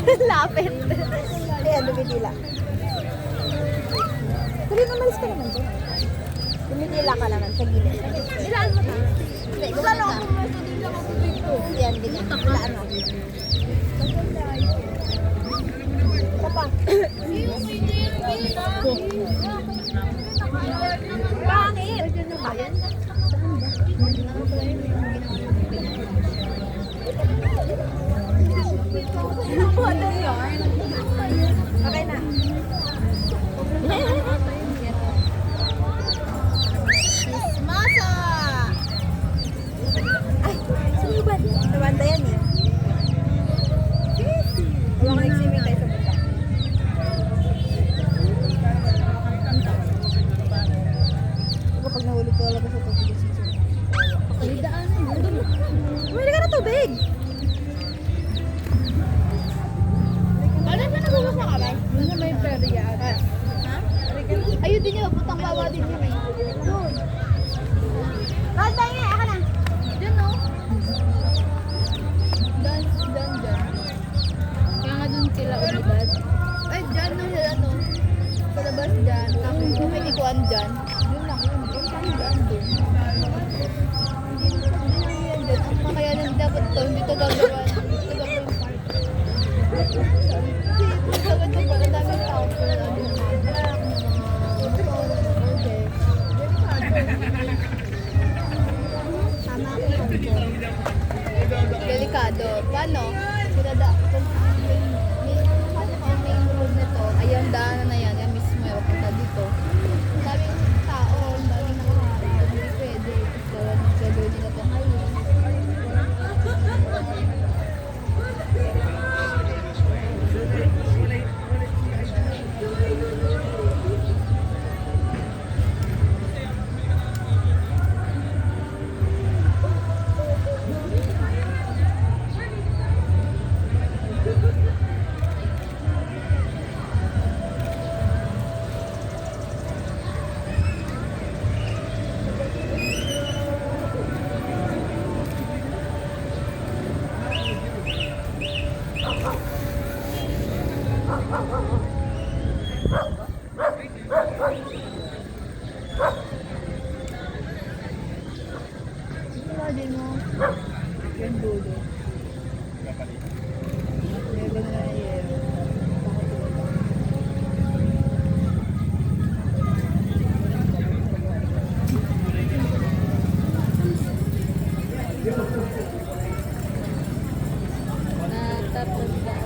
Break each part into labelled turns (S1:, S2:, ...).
S1: Lapit. Ayan, dumidila. Tuloy, umalis ka naman dyan. Dumidila ka naman sa gilid. Dilaan mo ta. Hindi, gumana ka. Yan, dilaan mo. Papa. Pangit. Ayan. Okay na. Chismosa! Ay, sumiban. Nabanda yan eh. Huwag ka nagsiming tayo sa bunda. Kapag nahulog ko lang sa tubig. Daan. Umili ka na tubig. Ano ba nagugas na kamay?
S2: Ano may perya?
S1: Ha?
S2: Ayun din yun, putang wawa din yun eh. Doon.
S1: Bakit tayo nga? Aka na.
S2: Diyan no? Diyan. Kaya nga doon sila umibad. Ay, dyan no, ano. Sa labas dyan. Tapos kung may likuan dyan. Yun lang yun. Yung saan dyan doon. Hindi ang makayanan dapat to. Hindi to gagawa. Hindi to gagawa yung park. Kasi sabi to pala daming tao. Pero ano yung mga truck, mga okay.
S1: Tama ako sa
S2: Delikado. Paano? Kung main road na to, ayan daanan na yan, yan mismo yung punta dito. Daming tao, daming nakaharap, hindi pwede. Gagawin nila to ngayon. Wala din mo. Yung dulo. Meron na yun. Natapos ba?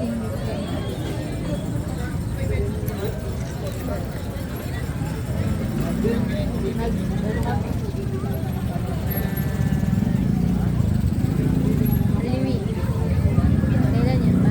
S2: Singit ka na. Alimi. Kailan yun?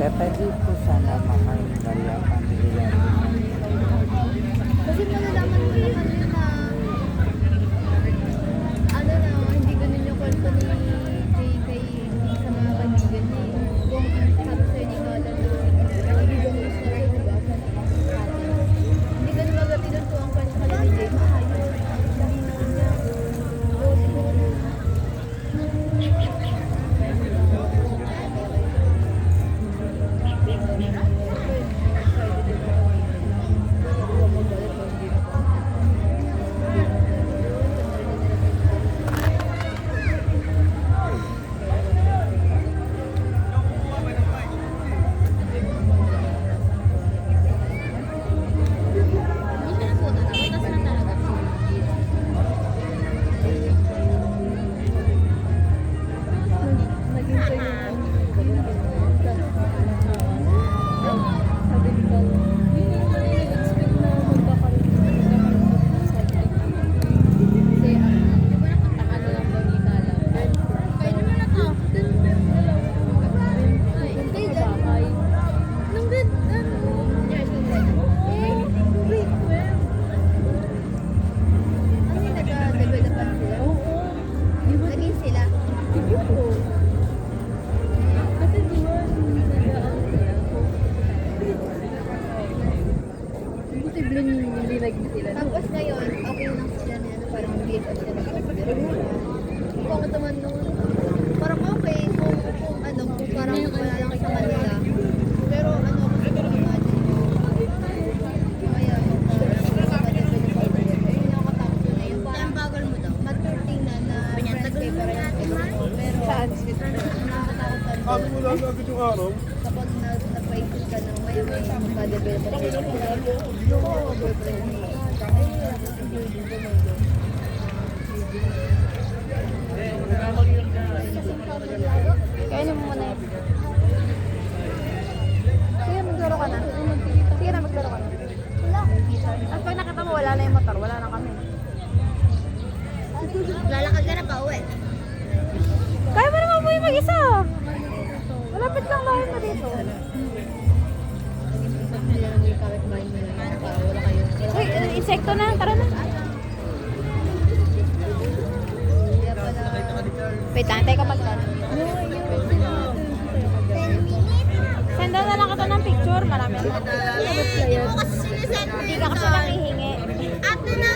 S3: Kaya pwede po sana makaimbala pamilya.
S2: Kasi malalaman mo naman yun na ano na, hindi ganun yung kwento ni kay sa mga kaibigan niya eh. Kung sabi sa'yo ni Lola na hindi ganun siya, diba? Hindi ganun magabilan to ang kwento ka ni Jay. Maayos. Hindi naman niya. Oo, siguro na. Naging kayo sabi ni Cal, hindi naman nag-expect na magkakaroon ng subject. Kasi di ba nakataka na lang daw ni Kala? Kaya naman na to. Hintay sa bahay. Nung ganda mo. Yes, grade 12. Ano yung nagka-developan sila? Oo. Naging sila? Sige po. Kasi di ba, nag-aano sila? Imposible hindi naging sila. Tapos ngayon, okay lang sila na ano, parang BFF sila. Kung ito man nung, parang okay, kung ano, kung parang wala lang sa kanila. Pero ano, kasi parang imagine mo. Kaya, ayun yung katakot ko na yun. Parang bagal mo daw. Mature tingnan na friends kayo parang pero saan? Nakakatakot ka doon. Kapag nag-paisip ka ng may magka-develop at yung boyfriend mo. Ay, wala ka sa building mo.
S1: Kainin mo muna yun. Sige, maglaro ka na. Sige na, maglaro ka na. Wala. At pag nakita mo, wala na yung motor. Wala na kami.
S2: Lalakad ka na pa uwi.
S1: Kaya mo naman umuwi mag-isa. Malapit lang bahay mo dito. Uy, insekto na. Tara na. Wait lang, tayo ka magkano. Senda na lang kita ng picture. Marami na. Hindi ka kasi lang hihingi.
S2: Ate na